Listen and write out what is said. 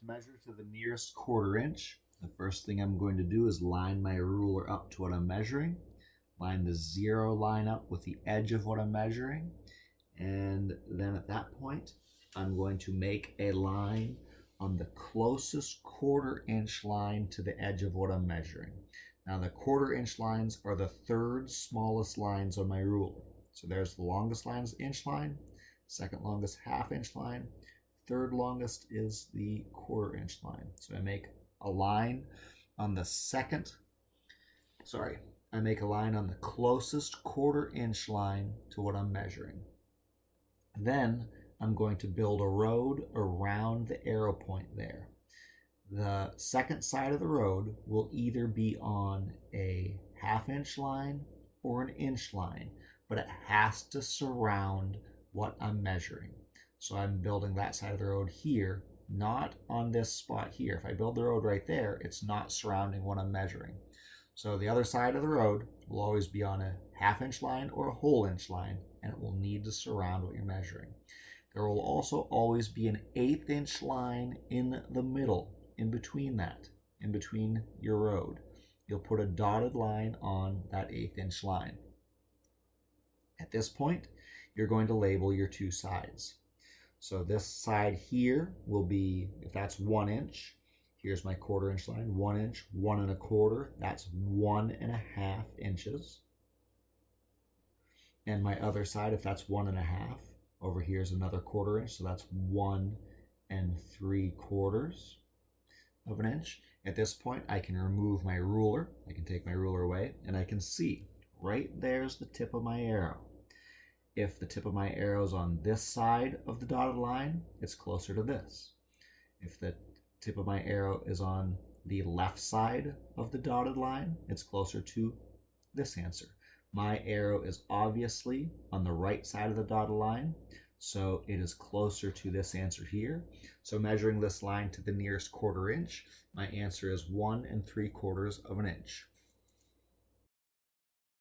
measure to the nearest quarter inch, the first thing I'm going to do is line my ruler up to what I'm measuring, line the 0 line up with the edge of what I'm measuring, and then at that point, I'm going to make a line on the closest quarter inch line to the edge of what I'm measuring. Now the quarter inch lines are the third smallest lines on my ruler. So there's the longest line is the inch line, second longest half inch line, third longest is the quarter inch line. So I make a line on the closest quarter inch line to what I'm measuring. Then I'm going to build a road around the arrow point there. The second side of the road will either be on a half inch line or an inch line, but it has to surround what I'm measuring. So I'm building that side of the road here, not on this spot here. If I build the road right there, it's not surrounding what I'm measuring. So the other side of the road will always be on a half inch line or a whole inch line, and it will need to surround what you're measuring. There will also always be an 1/8 inch line in the middle, in between your road. You'll put a dotted line on that 1/8 inch line. At this point, you're going to label your two sides. So this side here will be, if that's 1 inch, here's my quarter inch line, 1 inch, 1 1/4, that's 1.5 inches. And my other side, if that's 1.5, over here is another quarter inch, so that's 1 3/4 of an inch. At this point, I can remove my ruler. I can take my ruler away, and I can see right there's the tip of my arrow. If the tip of my arrow is on this side of the dotted line, it's closer to this. If the tip of my arrow is on the left side of the dotted line, it's closer to this answer. My arrow is obviously on the right side of the dotted line, so it is closer to this answer here. So measuring this line to the nearest quarter inch, my answer is 1 3/4 of an inch.